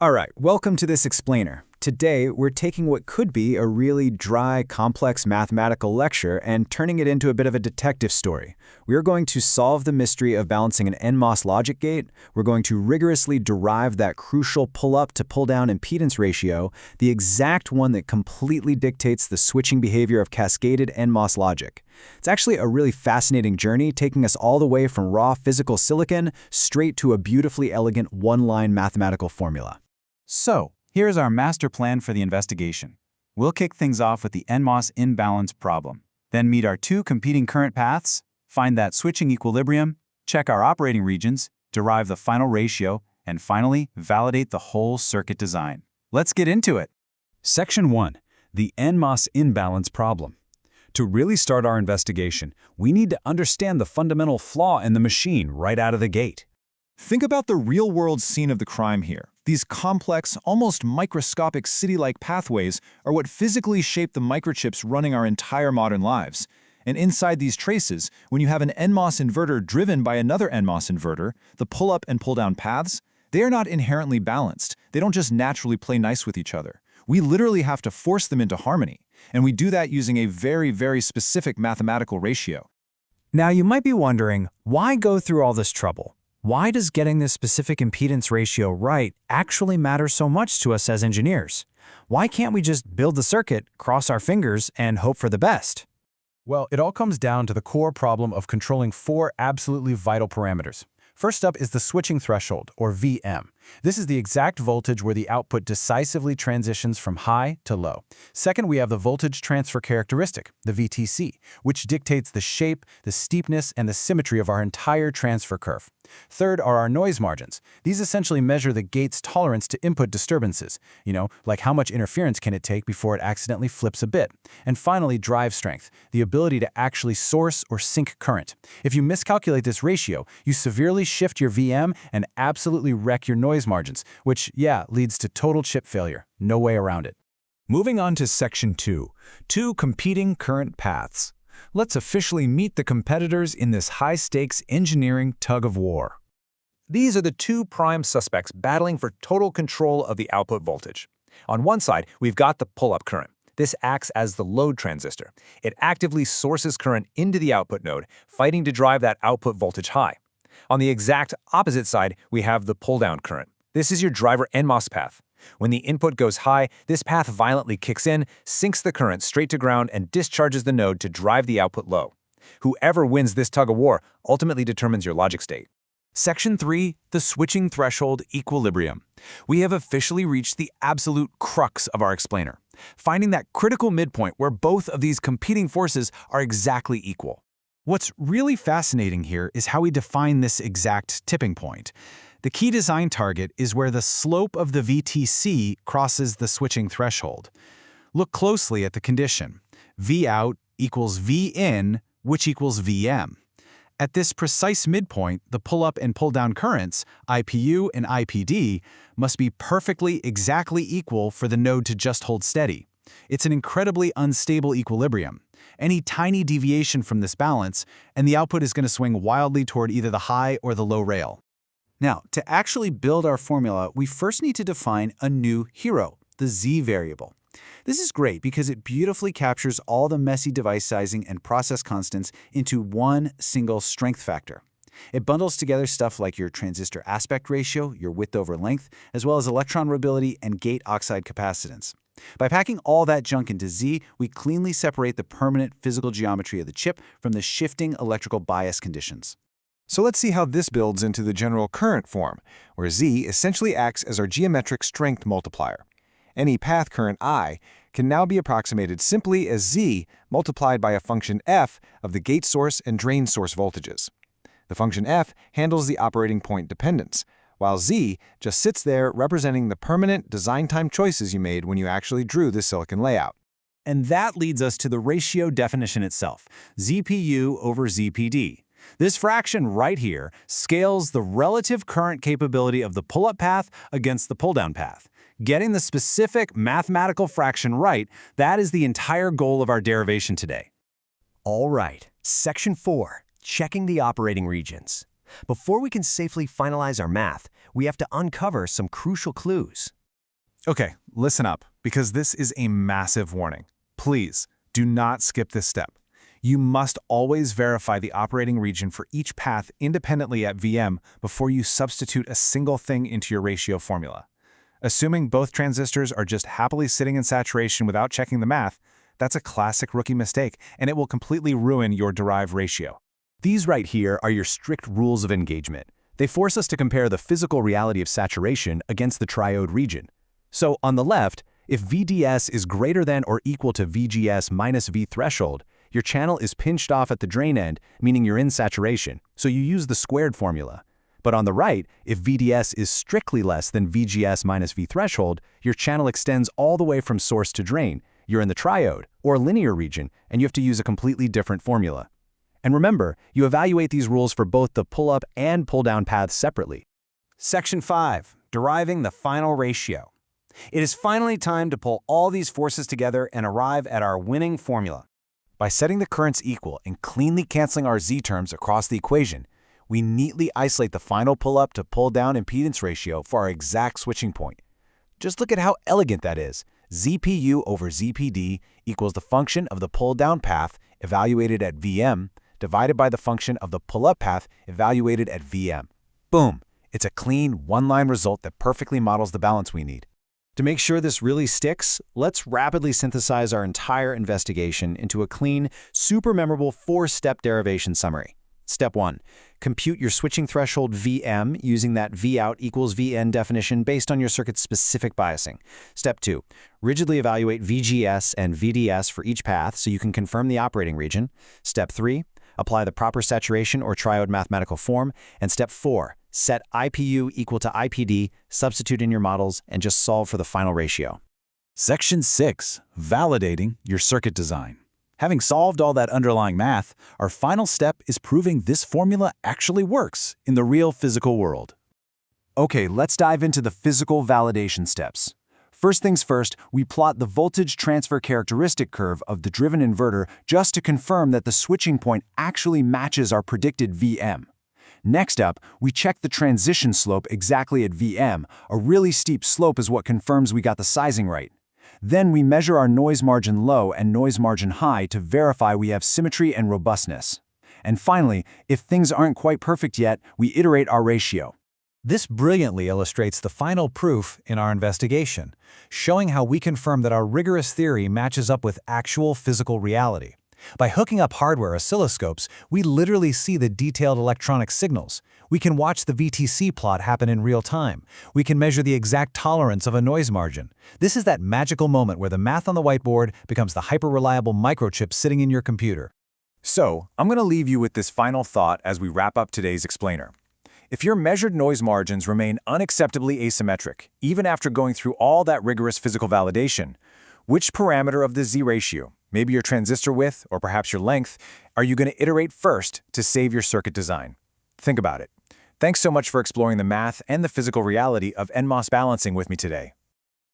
All right, welcome to this explainer. Today, we're taking what could be a really dry, complex mathematical lecture and turning it into a bit of a detective story. We're going to solve the mystery of balancing an nMOS logic gate. We're going to rigorously derive that crucial pull-up to pull-down impedance ratio, the exact one that completely dictates the switching behavior of cascaded nMOS logic. It's actually a really fascinating journey, taking us all the way from raw physical silicon straight to a beautifully elegant one-line mathematical formula. So, here's our master plan for the investigation. We'll kick things off with the nMOS imbalance problem, then meet our two competing current paths, find that switching equilibrium, check our operating regions, derive the final ratio, and finally, validate the whole circuit design. Let's get into it. Section 1. The nMOS imbalance problem. To really start our investigation, we need to understand the fundamental flaw in the machine right out of the gate. Think about the real-world scene of the crime here. These complex, almost microscopic city-like pathways are what physically shape the microchips running our entire modern lives. And inside these traces, when you have an nMOS inverter driven by another nMOS inverter, the pull-up and pull-down paths, they are not inherently balanced. They don't just naturally play nice with each other. We literally have to force them into harmony. And we do that using a very, very specific mathematical ratio. Now you might be wondering, why go through all this trouble? Why does getting this specific impedance ratio right actually matter so much to us as engineers? Why can't we just build the circuit, cross our fingers, and hope for the best? Well, it all comes down to the core problem of controlling four absolutely vital parameters. First up is the switching threshold, or VM. This is the exact voltage where the output decisively transitions from high to low. Second, we have the voltage transfer characteristic, the VTC, which dictates the shape, the steepness, and the symmetry of our entire transfer curve. Third are our noise margins. These essentially measure the gate's tolerance to input disturbances, like how much interference can it take before it accidentally flips a bit. And finally, drive strength, the ability to actually source or sink current. If you miscalculate this ratio, you severely shift your VM and absolutely wreck your noise margins, which, leads to total chip failure. No way around it. Moving on to Section 2, two competing current paths. Let's officially meet the competitors in this high-stakes engineering tug-of-war. These are the two prime suspects battling for total control of the output voltage. On one side, we've got the pull-up current. This acts as the load transistor. It actively sources current into the output node, fighting to drive that output voltage high. On the exact opposite side, we have the pull-down current. This is your driver nMOS path. When the input goes high, this path violently kicks in, sinks the current straight to ground, and discharges the node to drive the output low. Whoever wins this tug-of-war ultimately determines your logic state. Section 3, the switching threshold equilibrium. We have officially reached the absolute crux of our explainer, finding that critical midpoint where both of these competing forces are exactly equal. What's really fascinating here is how we define this exact tipping point. The key design target is where the slope of the VTC crosses the switching threshold. Look closely at the condition. Vout equals Vin, which equals Vm. At this precise midpoint, the pull-up and pull-down currents, IPU and IPD, must be perfectly exactly equal for the node to just hold steady. It's an incredibly unstable equilibrium. Any tiny deviation from this balance, and the output is going to swing wildly toward either the high or the low rail. Now, to actually build our formula, we first need to define a new hero, the Z variable. This is great because it beautifully captures all the messy device sizing and process constants into one single strength factor. It bundles together stuff like your transistor aspect ratio, your width over length, as well as electron mobility and gate oxide capacitance. By packing all that junk into Z, we cleanly separate the permanent physical geometry of the chip from the shifting electrical bias conditions. So let's see how this builds into the general current form, where Z essentially acts as our geometric strength multiplier. Any path current I can now be approximated simply as Z multiplied by a function f of the gate source and drain source voltages. The function f handles the operating point dependence, while Z just sits there representing the permanent design time choices you made when you actually drew the silicon layout. And that leads us to the ratio definition itself, ZPU over ZPD. This fraction right here scales the relative current capability of the pull-up path against the pull-down path. Getting the specific mathematical fraction right, that is the entire goal of our derivation today. All right, Section 4, checking the operating regions. Before we can safely finalize our math, we have to uncover some crucial clues. Okay, listen up, because this is a massive warning. Please, do not skip this step. You must always verify the operating region for each path independently at VM before you substitute a single thing into your ratio formula. Assuming both transistors are just happily sitting in saturation without checking the math, that's a classic rookie mistake, and it will completely ruin your derived ratio. These right here are your strict rules of engagement. They force us to compare the physical reality of saturation against the triode region. So on the left, if VDS is greater than or equal to VGS minus V threshold, your channel is pinched off at the drain end, meaning you're in saturation, so you use the squared formula. But on the right, if VDS is strictly less than VGS minus V threshold, your channel extends all the way from source to drain. You're in the triode, or linear region, and you have to use a completely different formula. And remember, you evaluate these rules for both the pull-up and pull-down paths separately. Section 5. Deriving the final ratio. It is finally time to pull all these forces together and arrive at our winning formula. By setting the currents equal and cleanly canceling our Z terms across the equation, we neatly isolate the final pull-up to pull-down impedance ratio for our exact switching point. Just look at how elegant that is. ZPU over ZPD equals the function of the pull-down path evaluated at VM divided by the function of the pull-up path evaluated at VM. Boom! It's a clean, one-line result that perfectly models the balance we need. To make sure this really sticks, let's rapidly synthesize our entire investigation into a clean, super memorable 4-step derivation summary. Step 1. Compute your switching threshold Vm using that Vout equals Vn definition based on your circuit's specific biasing. Step 2. Rigidly evaluate VGS and VDS for each path so you can confirm the operating region. Step 3. Apply the proper saturation or triode mathematical form. And Step 4. Set IPU equal to IPD, substitute in your models, and just solve for the final ratio. Section 6. Validating your circuit design. Having solved all that underlying math, our final step is proving this formula actually works in the real physical world. Okay, let's dive into the physical validation steps. First things first, we plot the voltage transfer characteristic curve of the driven inverter just to confirm that the switching point actually matches our predicted VM. Next up, we check the transition slope exactly at VM. A really steep slope is what confirms we got the sizing right. Then we measure our noise margin low and noise margin high to verify we have symmetry and robustness. And finally, if things aren't quite perfect yet, we iterate our ratio. This brilliantly illustrates the final proof in our investigation, showing how we confirm that our rigorous theory matches up with actual physical reality. By hooking up hardware oscilloscopes, we literally see the detailed electronic signals. We can watch the VTC plot happen in real time. We can measure the exact tolerance of a noise margin. This is that magical moment where the math on the whiteboard becomes the hyper-reliable microchip sitting in your computer. So, I'm going to leave you with this final thought as we wrap up today's explainer. If your measured noise margins remain unacceptably asymmetric, even after going through all that rigorous physical validation, which parameter of the Z ratio, maybe your transistor width or perhaps your length, are you going to iterate first to save your circuit design? Think about it. Thanks so much for exploring the math and the physical reality of nMOS balancing with me today.